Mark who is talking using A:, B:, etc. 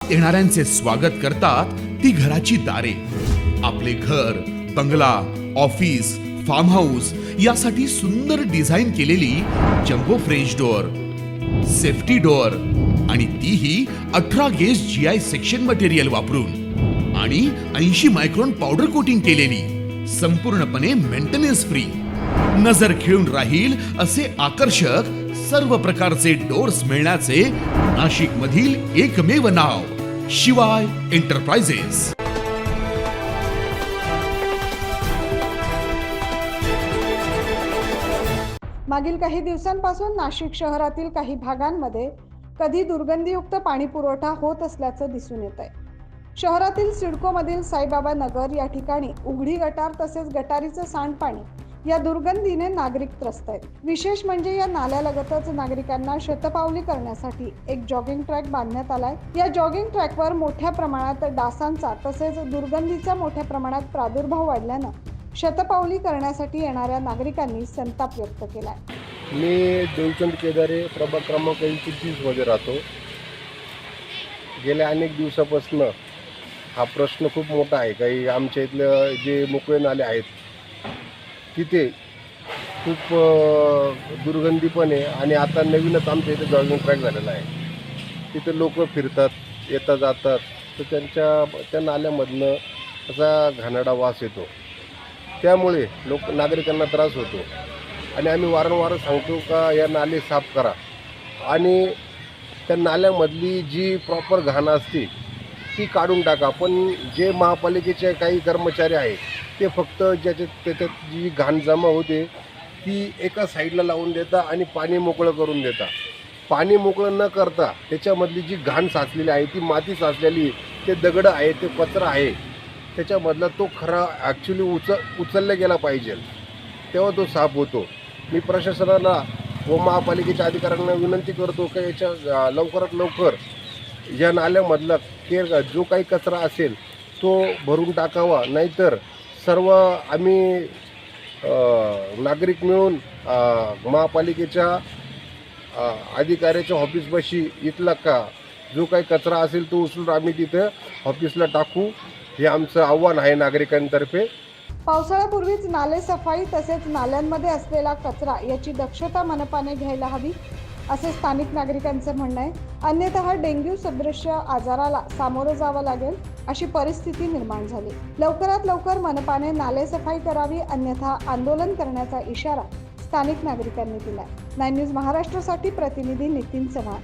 A: आत येणाऱ्यांचे स्वागत करतात ती घराची दारे. आपले घर, बंगला, ऑफिस, फार्म हाऊस यासाठी सुंदर डिझाईन केलेली jumbo French door, safety door आणि तीही 18 गेज GI सेक्शन मटेरियल वापरून आणि 80 मायक्रॉन पावडर कोटिंग केलेली, संपूर्णपणे मेंटेनन्स फ्री. नजर खिळून राहील असे आकर्षक सर्व प्रकारचे डोअर्स मिळण्याचे नाशिक मधील एकमेव नाव शिवाय एंटरप्राइजेस.
B: मागील काही दिवसांपासून नाशिक शहरातील काही भागांमध्ये कधी दुर्गंधीयुक्त पाणी पुरवठा होत असल्याचं दिसून येत आहे. शहरातील सिडकोमधील साईबाबा नगर या ठिकाणी उघडी गटार तसेच गटारीचं सांडपाणी या दुर्गंधीने नागरिक त्रस्त आहेत. विशेष म्हणजे या नाल्यालगतच नागरिकांना शतपावली करण्यासाठी एक जॉगिंग ट्रॅक बांधण्यात आलाय. या जॉगिंग ट्रॅकवर मोठ्या प्रमाणात डासांचा तसेच दुर्गंधीचा मोठ्या प्रमाणात प्रादुर्भाव वाढल्यानं शतपावली करण्यासाठी येणाऱ्या नागरिकांनी संताप व्यक्त केलाय.
C: मी देवचंद केदारे, प्रभाग क्रमांक 31 मध्ये राहतो. गेल्या अनेक दिवसापासून हा प्रश्न खूप मोठा आहे. काही आमच्या इथले जे मोकळे नाले आहेत तिथे खूप दुर्गंधी पण आहे आणि आता नवीनच आमच्या इथे जॉगिंग ट्रॅक झालेला आहे. तिथे लोक फिरतात, येतात जातात, तर त्या नाल्यामधनं असा घाणेरडा वास येतो. त्यामुळे नागरिकांना त्रास होतो आणि आम्ही वारंवार सांगतो का या नाले साफ करा आणि त्या नाल्यामधली जी प्रॉपर घाण असते ती काढून टाका. पण जे महापालिकेचे काही कर्मचारी आहेत ते फक्त त्याच्यात जी घाण जमा होते ती एका साईडला लावून देता आणि पाणी मोकळं करून देता. पाणी मोकळं न करता त्याच्यामधली जी घाण साचलेली आहे, ती माती साचलेली, ते दगडं आहे, ते कचरा आहे, त्याच्यामधला तो खरा ॲक्च्युली उचलला गेला पाहिजे, तेव्हा तो साफ होतो. मी प्रशासनाला व महापालिकेच्या अधिकाऱ्यांना विनंती करतो की याच्या लवकरात लवकर या नाल्यामधला जो काही कचरा असेल तो भरून टाकावा. नाहीतर सर्व आम्ही नागरिक मिळून महापालिकेच्या अधिकाऱ्याच्या ऑफिसपाशी इथला जो काही कचरा असेल तो उचलून आम्ही तिथं ऑफिसला टाकू, हे आमचं आव्हान आहे नागरिकांतर्फे.
B: पावसाळ्यापूर्वीच नाले सफाई तसेच नाल्यांमध्ये असलेला कचरा याची दक्षता मनपाने घ्यायला हवी असे स्थानिक नागरिकांचं म्हणणं आहे. अन्यथा डेंग्यू सदृश्य आजाराला सामोरं जावं लागेल अशी परिस्थिती निर्माण झाली. लवकरात लवकर मनपाने नाले सफाई करावी, अन्यथा आंदोलन करण्याचा इशारा स्थानिक नागरिकांनी दिलाय. 9 न्यूज महाराष्ट्रासाठी प्रतिनिधी नितीन चव्हाण.